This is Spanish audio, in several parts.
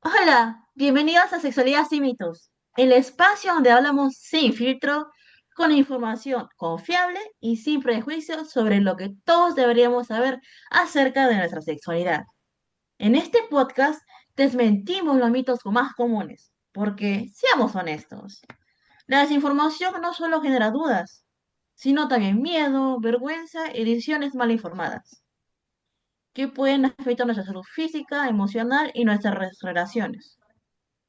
Hola, bienvenidos a Sexualidad Sin Mitos, el espacio donde hablamos sin filtro, con información confiable y sin prejuicios sobre lo que todos deberíamos saber acerca de nuestra sexualidad. En este podcast desmentimos los mitos más comunes, porque seamos honestos, la desinformación no solo genera dudas, sino también miedo, vergüenza y decisiones mal informadas, que pueden afectar nuestra salud física, emocional y nuestras relaciones,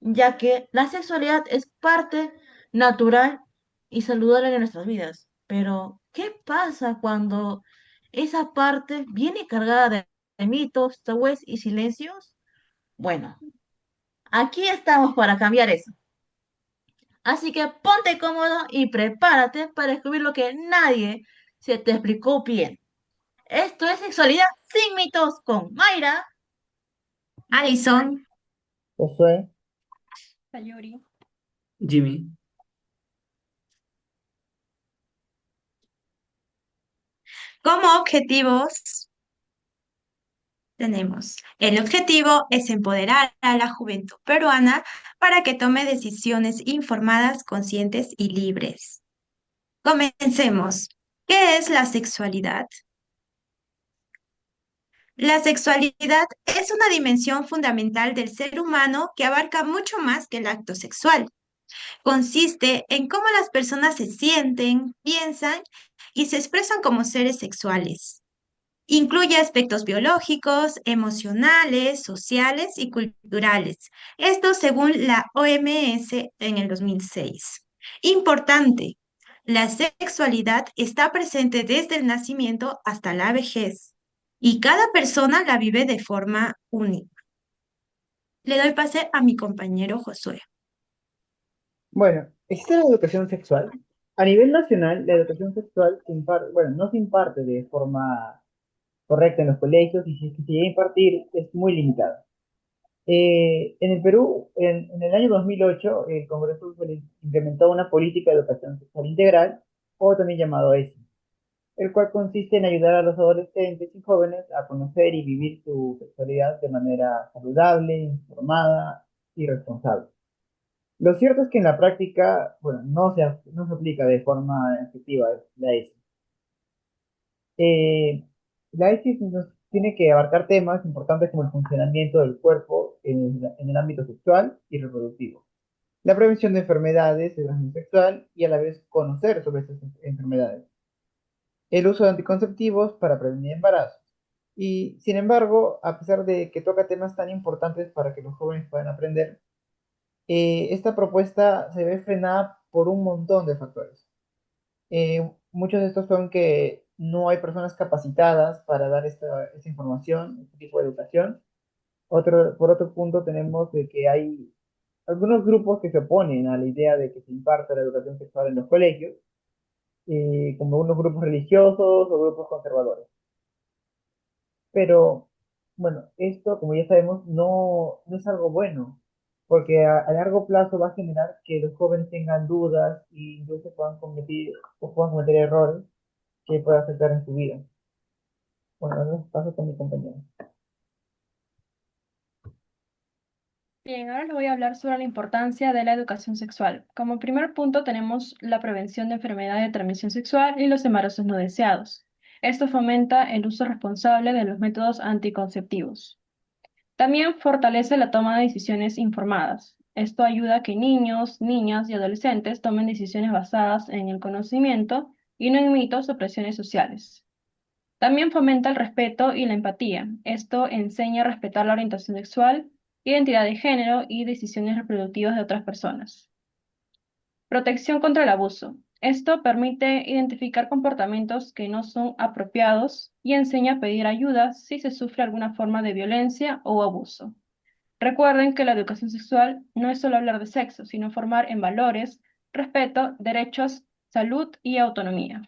ya que la sexualidad es parte natural y saludable de nuestras vidas. Pero, ¿qué pasa cuando esa parte viene cargada de mitos, tabúes y silencios? Bueno, aquí estamos para cambiar eso. Así que ponte cómodo y prepárate para descubrir lo que nadie se te explicó bien. Esto es Sexualidad sin mitos con Mayra. Alison, Josué, Sayuri. Jimmy. Como objetivos tenemos, el objetivo es empoderar a la juventud peruana para que tome decisiones informadas, conscientes y libres. Comencemos. ¿Qué es la sexualidad? La sexualidad es una dimensión fundamental del ser humano que abarca mucho más que el acto sexual. Consiste en cómo las personas se sienten, piensan y se expresan como seres sexuales. Incluye aspectos biológicos, emocionales, sociales y culturales. Esto según la OMS en el 2006. Importante, la sexualidad está presente desde el nacimiento hasta la vejez y cada persona la vive de forma única. Le doy pase a mi compañero Josué. bueno, existe la educación sexual. A nivel nacional, la educación sexual se imparte, bueno, no se imparte de forma correcta en los colegios y si es que se llega a impartir es muy limitada. En el Perú, en el año 2008, el Congreso implementó una política de educación sexual integral, o también llamado ESI, el cual consiste en ayudar a los adolescentes y jóvenes a conocer y vivir su sexualidad de manera saludable, informada y responsable. Lo cierto es que en la práctica, bueno, no se aplica de forma efectiva la ESI. Eh, la ESI tiene que abarcar temas importantes como el funcionamiento del cuerpo en el ámbito sexual y reproductivo, la prevención de enfermedades de transmisión sexual y a la vez conocer sobre estas enfermedades, el uso de anticonceptivos para prevenir embarazos. Y sin embargo, a pesar de que toca temas tan importantes para que los jóvenes puedan aprender, esta propuesta se ve frenada por un montón de factores. Muchos de estos son que no hay personas capacitadas para dar esta información, este tipo de educación. Por otro punto, tenemos de que hay algunos grupos que se oponen a la idea de que se imparta la educación sexual en los colegios, como unos grupos religiosos o grupos conservadores. Pero, bueno, esto, como ya sabemos, no es algo bueno, porque a largo plazo va a generar que los jóvenes tengan dudas y incluso puedan cometer errores que puedan afectar en su vida. Bueno, ahora paso con mi compañero. Bien, ahora les voy a hablar sobre la importancia de la educación sexual. Como primer punto tenemos la prevención de enfermedades de transmisión sexual y los embarazos no deseados. Esto fomenta el uso responsable de los métodos anticonceptivos. También fortalece la toma de decisiones informadas. Esto ayuda a que niños, niñas y adolescentes tomen decisiones basadas en el conocimiento y no en mitos o presiones sociales. También fomenta el respeto y la empatía. Esto enseña a respetar la orientación sexual, identidad de género y decisiones reproductivas de otras personas. Protección contra el abuso. Esto permite identificar comportamientos que no son apropiados y enseña a pedir ayuda si se sufre alguna forma de violencia o abuso. Recuerden que la educación sexual no es solo hablar de sexo, sino formar en valores, respeto, derechos, salud y autonomía.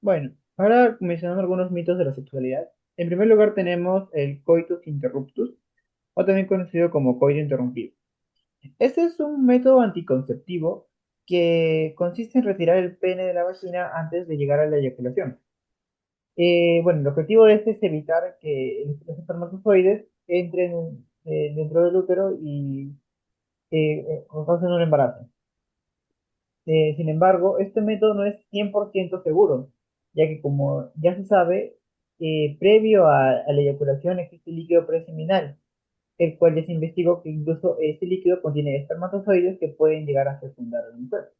Bueno, ahora mencionando algunos mitos de la sexualidad. En primer lugar tenemos el coitus interruptus, o también conocido como coito interrumpido. Este es un método anticonceptivo que consiste en retirar el pene de la vagina antes de llegar a la eyaculación. Bueno, el objetivo de este es evitar que los espermatozoides entren dentro del útero y causen un embarazo. Sin embargo, este método no es 100% seguro, ya que como ya se sabe, previo a la eyaculación existe líquido preseminal, el cual ya se investigó que incluso este líquido contiene espermatozoides que pueden llegar a fecundar a la mujer.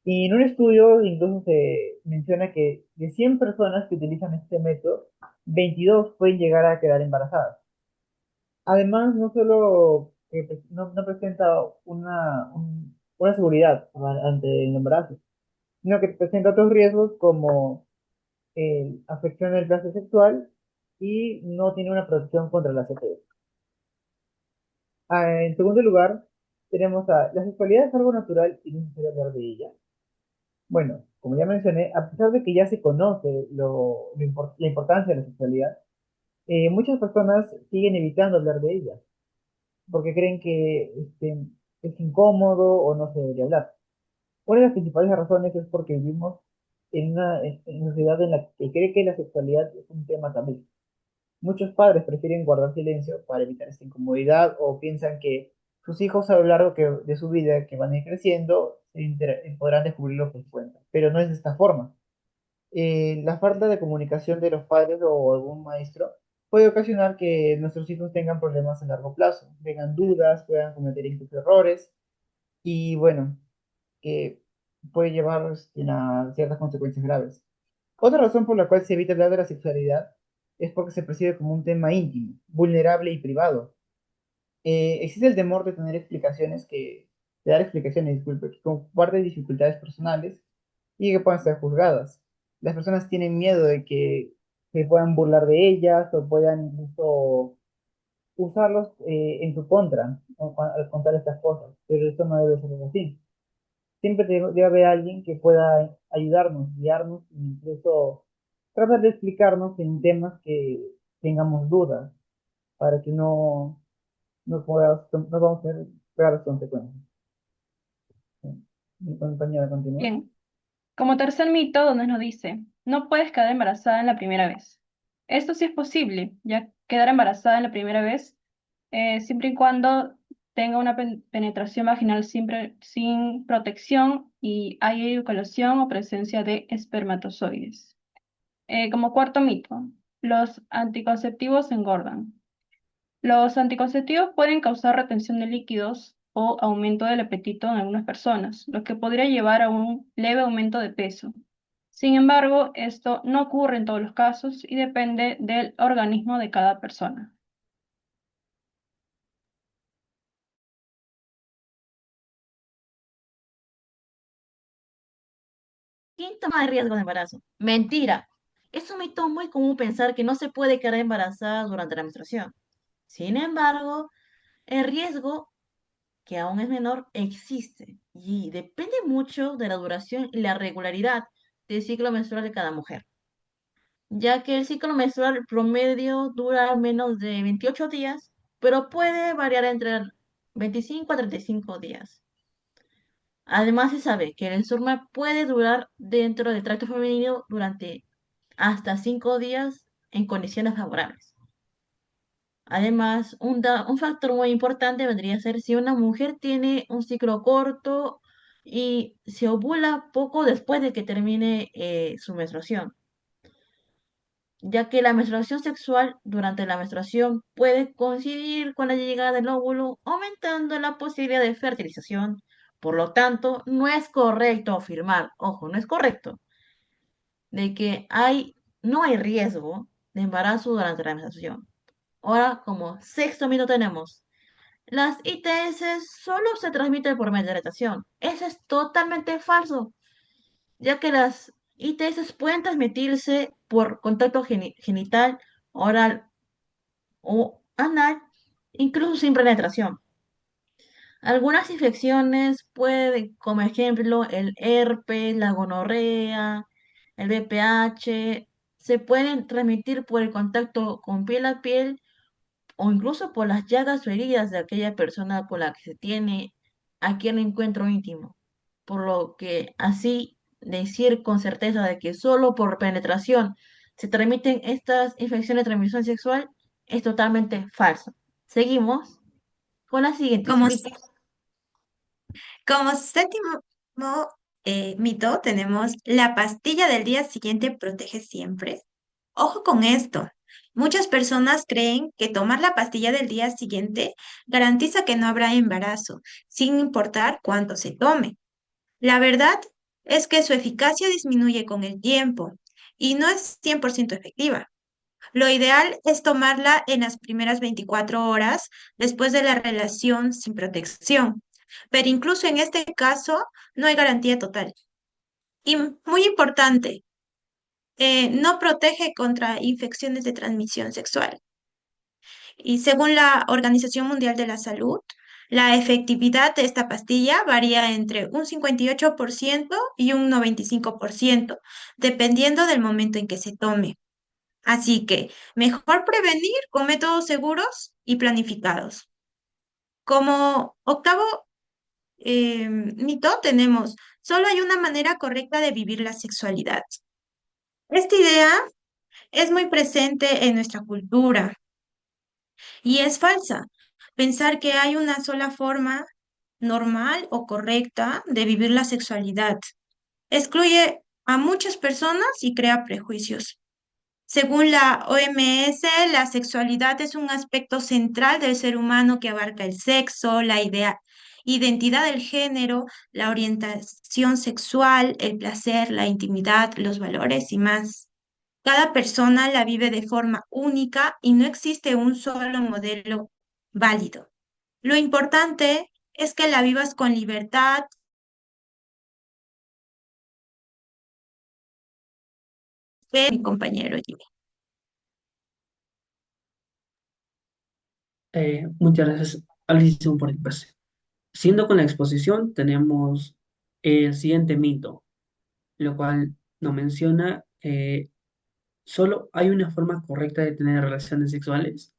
Y en un estudio incluso se menciona que de 100 personas que utilizan este método, 22 pueden llegar a quedar embarazadas. Además, no solo no presenta una seguridad ante el embarazo, sino que presenta otros riesgos como afección del placer sexual y no tiene una protección contra la CTE. En segundo lugar, tenemos la sexualidad es algo natural y no es necesario hablar de ella. Bueno, como ya mencioné, a pesar de que ya se conoce la importancia de la sexualidad, muchas personas siguen evitando hablar de ella porque creen que es incómodo o no se debería hablar. Una de las principales razones es porque vivimos en una sociedad en la que cree que la sexualidad es un tema tabú. Muchos padres prefieren guardar silencio para evitar esta incomodidad o piensan que sus hijos a lo largo de su vida, que van a ir creciendo, podrán descubrir lo que les cuentan. Pero no es de esta forma. La falta de comunicación de los padres o algún maestro puede ocasionar que nuestros hijos tengan problemas a largo plazo, tengan dudas, puedan cometer incluso errores y bueno, que puede llevar a ciertas consecuencias graves. Otra razón por la cual se evita hablar de la sexualidad es porque se percibe como un tema íntimo, vulnerable y privado. Existe el temor de dar explicaciones, disculpe, que comparten dificultades personales y que puedan ser juzgadas. Las personas tienen miedo de que se puedan burlar de ellas o puedan incluso usarlos en su contra al contar estas cosas, pero eso no debe ser así. Siempre debe haber alguien que pueda ayudarnos, guiarnos, e incluso tratar de explicarnos en temas que tengamos dudas, para que no vamos a tener graves consecuencias. Mi compañera continúa. Bien, como tercer mito, donde nos dice, no puedes quedar embarazada en la primera vez. Esto sí es posible, ya quedar embarazada en la primera vez, siempre y cuando tenga una penetración vaginal sin protección y haya eyaculación o presencia de espermatozoides. Como cuarto mito, los anticonceptivos engordan. Los anticonceptivos pueden causar retención de líquidos o aumento del apetito en algunas personas, lo que podría llevar a un leve aumento de peso. Sin embargo, esto no ocurre en todos los casos y depende del organismo de cada persona. Síntoma de riesgo de embarazo. Mentira. Es un mito muy común pensar que no se puede quedar embarazada durante la menstruación. Sin embargo, el riesgo, que aún es menor, existe y depende mucho de la duración y la regularidad del ciclo menstrual de cada mujer, ya que el ciclo menstrual promedio dura menos de 28 días, pero puede variar entre 25 a 35 días. Además, se sabe que el esperma puede durar dentro del tracto femenino durante hasta 5 días en condiciones favorables. Además, un factor muy importante vendría a ser si una mujer tiene un ciclo corto y se ovula poco después de que termine su menstruación, ya que la menstruación sexual durante la menstruación puede coincidir con la llegada del óvulo, aumentando la posibilidad de fertilización. Por lo tanto, no es correcto afirmar, ojo, no es correcto, de que no hay riesgo de embarazo durante la menstruación. Ahora, como sexto mito tenemos, las ITS solo se transmiten por medio de natación. Eso es totalmente falso, ya que las ITS pueden transmitirse por contacto genital, oral o anal, incluso sin penetración. Algunas infecciones pueden, como ejemplo, el herpes, la gonorrea, el VPH, se pueden transmitir por el contacto con piel a piel o incluso por las llagas o heridas de aquella persona con la que se tiene aquel encuentro íntimo. Por lo que así decir con certeza de que solo por penetración se transmiten estas infecciones de transmisión sexual es totalmente falso. Seguimos con las siguientes Como, mitos. como séptimo mito, tenemos la pastilla del día siguiente protege siempre. Ojo con esto. Muchas personas creen que tomar la pastilla del día siguiente garantiza que no habrá embarazo, sin importar cuánto se tome. La verdad es que su eficacia disminuye con el tiempo y no es 100% efectiva. Lo ideal es tomarla en las primeras 24 horas después de la relación sin protección, pero incluso en este caso no hay garantía total. Y muy importante, no protege contra infecciones de transmisión sexual. Y según la Organización Mundial de la Salud, la efectividad de esta pastilla varía entre un 58% y un 95%, dependiendo del momento en que se tome. Así que mejor prevenir con métodos seguros y planificados. Como octavo mito tenemos, solo hay una manera correcta de vivir la sexualidad. Esta idea es muy presente en nuestra cultura y es falsa. Pensar que hay una sola forma normal o correcta de vivir la sexualidad excluye a muchas personas y crea prejuicios. Según la OMS, la sexualidad es un aspecto central del ser humano que abarca el sexo, la idea, identidad del género, la orientación sexual, el placer, la intimidad, los valores y más. Cada persona la vive de forma única y no existe un solo modelo válido. Lo importante es que la vivas con libertad. Mi compañero Jimmy. Muchas gracias, Alison, por el pase. Siendo con la exposición, tenemos el siguiente mito, lo cual nos menciona que solo hay una forma correcta de tener relaciones sexuales.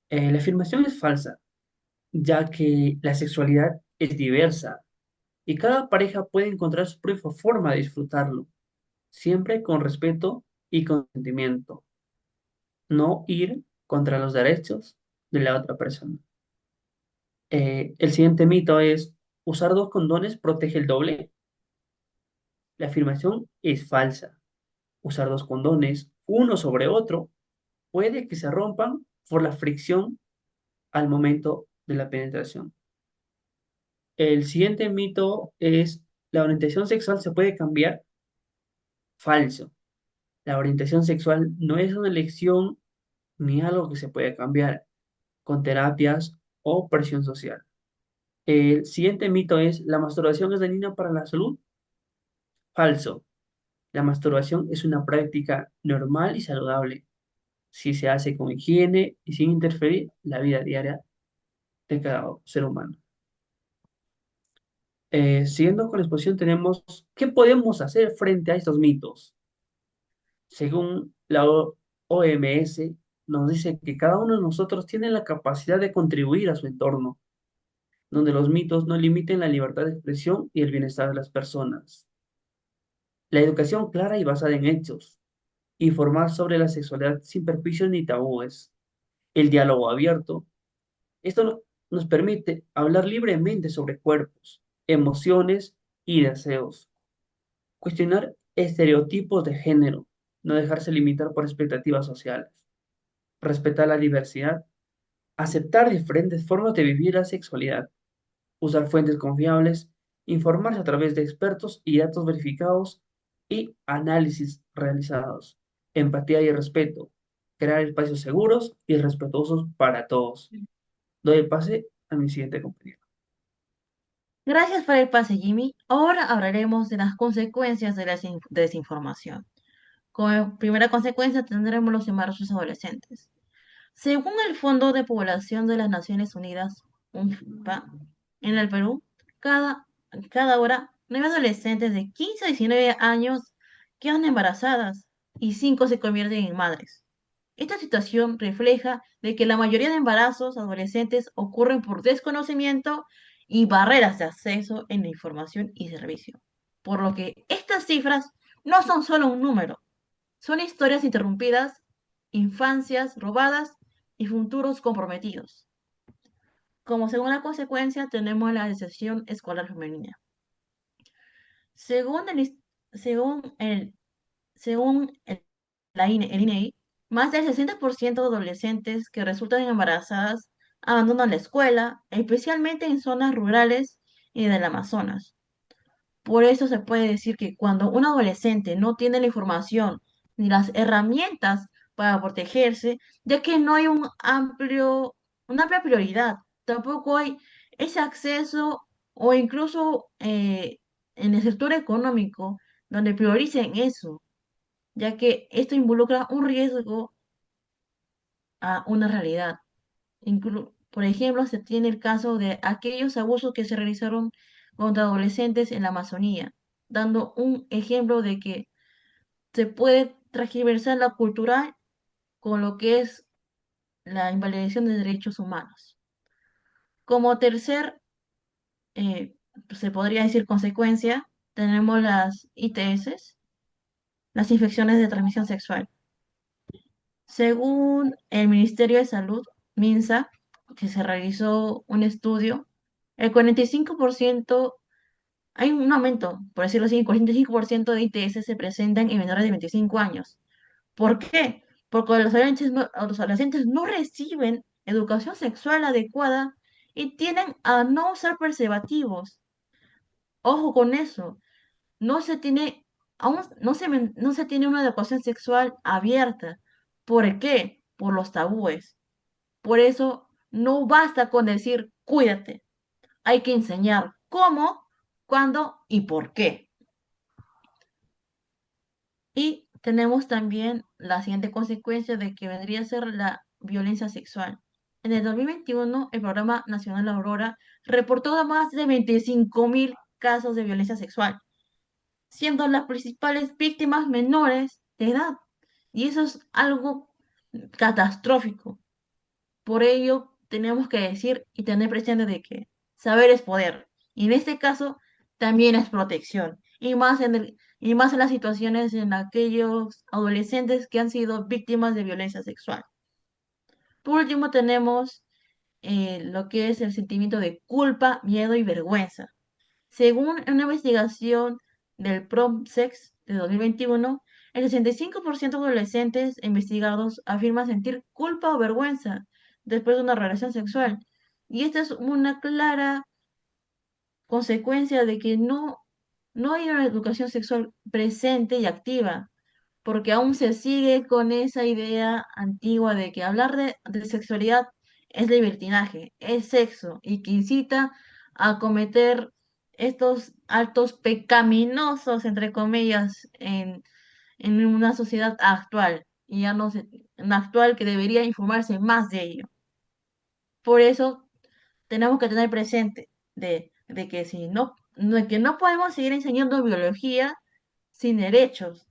La afirmación es falsa, ya que la sexualidad es diversa y cada pareja puede encontrar su propia forma de disfrutarlo, siempre con respeto y consentimiento, no ir contra los derechos de la otra persona. El siguiente mito es, ¿usar dos condones protege el doble? La afirmación es falsa. Usar dos condones, uno sobre otro, puede que se rompan por la fricción al momento de la penetración. El siguiente mito es, ¿la orientación sexual se puede cambiar? Falso. La orientación sexual no es una elección ni algo que se puede cambiar con terapias o presión social. El siguiente mito es, ¿la masturbación es dañina para la salud? Falso. La masturbación es una práctica normal y saludable si se hace con higiene y sin interferir la vida diaria de cada ser humano. Siguiendo con la exposición, tenemos ¿qué podemos hacer frente a estos mitos? Según la OMS, nos dice que cada uno de nosotros tiene la capacidad de contribuir a su entorno, donde los mitos no limiten la libertad de expresión y el bienestar de las personas. La educación clara y basada en hechos, informar sobre la sexualidad sin perjuicios ni tabúes, el diálogo abierto. Esto nos permite hablar libremente sobre cuerpos, emociones y deseos, cuestionar estereotipos de género, no dejarse limitar por expectativas sociales, respetar la diversidad, aceptar diferentes formas de vivir la sexualidad, usar fuentes confiables, informarse a través de expertos y datos verificados y análisis realizados, empatía y respeto, crear espacios seguros y respetuosos para todos. Doy el pase a mi siguiente compañero. Gracias por el pase, Jimmy. Ahora hablaremos de las consecuencias de la desinformación. Como primera consecuencia tendremos los embarazos adolescentes. Según el Fondo de Población de las Naciones Unidas, UNFPA, en el Perú, cada, cada hora 9 adolescentes de 15 a 19 años quedan embarazadas y 5 se convierten en madres. Esta situación refleja de que la mayoría de embarazos adolescentes ocurren por desconocimiento y barreras de acceso en la información y servicio, por lo que estas cifras no son solo un número, Son historias interrumpidas, infancias robadas y futuros comprometidos. Como segunda consecuencia tenemos la deserción escolar femenina. Según el, según el, según el INEI, más del 60% de adolescentes que resultan embarazadas abandonan la escuela, especialmente en zonas rurales y del Amazonas. Por eso se puede decir que cuando un adolescente no tiene la información ni las herramientas para protegerse, ya que no hay una amplia prioridad, tampoco hay ese acceso o incluso en el sector económico donde prioricen eso, ya que esto involucra un riesgo a una realidad. Por ejemplo, se tiene el caso de aquellos abusos que se realizaron contra adolescentes en la Amazonía, dando un ejemplo de que se puede transgiversar la cultural con lo que es la invalidación de derechos humanos. Como tercer, se podría decir consecuencia, tenemos las ITS, las infecciones de transmisión sexual. Según el Ministerio de Salud, MINSA, que se realizó un estudio, el 45%, hay un aumento, por decirlo así, el 45% de ITS se presentan en menores de 25 años. ¿Por qué? Porque los adolescentes no reciben educación sexual adecuada y tienden a no usar preservativos. Ojo con eso, no se tiene, aún no se tiene una educación sexual abierta. ¿Por qué? Por los tabúes. Por eso no basta con decir cuídate. Hay que enseñar cómo, cuándo y por qué. Y tenemos también la siguiente consecuencia de que vendría a ser la violencia sexual. En el 2021, el Programa Nacional Aurora reportó más de 25.000 casos de violencia sexual, siendo las principales víctimas menores de edad. Y eso es algo catastrófico. Por ello, tenemos que decir y tener presente de que saber es poder. Y en este caso, también es protección. Y más en las situaciones en aquellos adolescentes que han sido víctimas de violencia sexual. Por último, tenemos lo que es el sentimiento de culpa, miedo y vergüenza. Según una investigación del PROMSEX de 2021, el 65% de adolescentes investigados afirman sentir culpa o vergüenza después de una relación sexual. Y esta es una clara consecuencia de que no hay una educación sexual presente y activa, porque aún se sigue con esa idea antigua de que hablar de sexualidad es libertinaje, es sexo, y que incita a cometer estos actos pecaminosos, entre comillas, en una sociedad actual, y ya no se, una actual que debería informarse más de ello. Por eso tenemos que tener presente de que si que no podemos seguir enseñando biología sin derechos.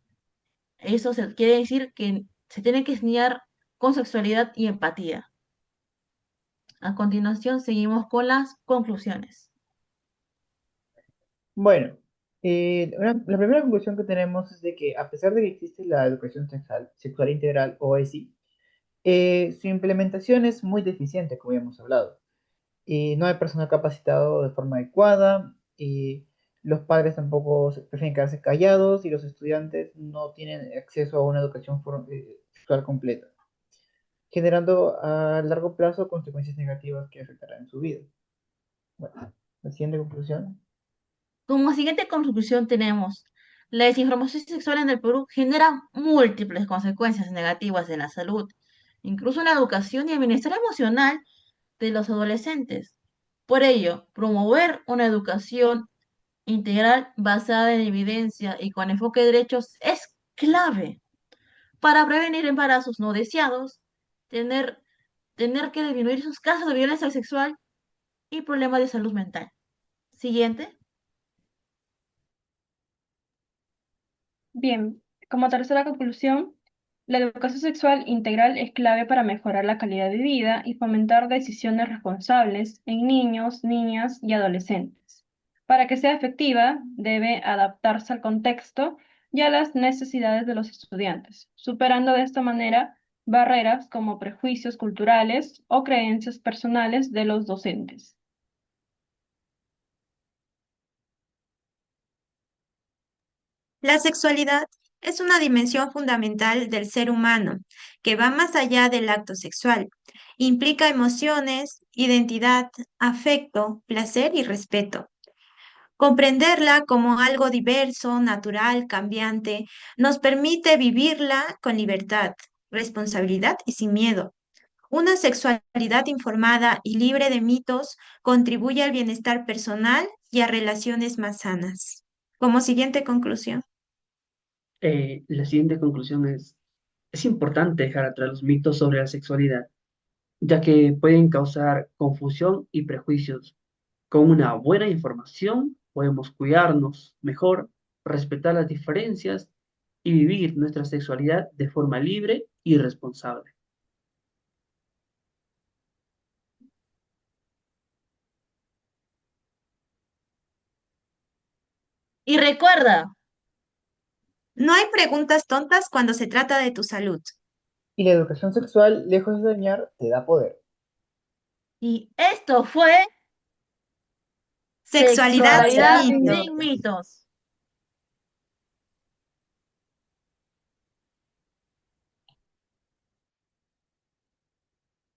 Eso quiere decir que se tiene que enseñar con sexualidad y empatía. A continuación, seguimos con las conclusiones. Bueno, la primera conclusión que tenemos es de que a pesar de que existe la educación sexual integral o ESI, su implementación es muy deficiente, como ya hemos hablado. Y no hay personal capacitado de forma adecuada, y los padres tampoco prefieren quedarse callados y los estudiantes no tienen acceso a una educación sexual completa, generando a largo plazo consecuencias negativas que afectarán en su vida. Bueno, la siguiente conclusión. Como siguiente conclusión tenemos, la desinformación sexual en el Perú genera múltiples consecuencias negativas en la salud, incluso en la educación y el bienestar emocional de los adolescentes. Por ello, promover una educación integral basada en evidencia y con enfoque de derechos es clave para prevenir embarazos no deseados, tener, tener que disminuir sus casos de violencia sexual y problemas de salud mental. Siguiente. Bien, como tercera conclusión, la educación sexual integral es clave para mejorar la calidad de vida y fomentar decisiones responsables en niños, niñas y adolescentes. Para que sea efectiva, debe adaptarse al contexto y a las necesidades de los estudiantes, superando de esta manera barreras como prejuicios culturales o creencias personales de los docentes. La sexualidad es una dimensión fundamental del ser humano que va más allá del acto sexual. Implica emociones, identidad, afecto, placer y respeto. Comprenderla como algo diverso, natural, cambiante, nos permite vivirla con libertad, responsabilidad y sin miedo. Una sexualidad informada y libre de mitos contribuye al bienestar personal y a relaciones más sanas. Como siguiente conclusión. La siguiente conclusión es importante dejar atrás los mitos sobre la sexualidad, ya que pueden causar confusión y prejuicios. Con una buena información podemos cuidarnos mejor, respetar las diferencias y vivir nuestra sexualidad de forma libre y responsable. Y recuerda, No hay preguntas tontas cuando se trata de tu salud. Y la educación sexual, lejos de dañar, te da poder. y esto fue Sexualidad sin Sexualidad mitos. sin mitos.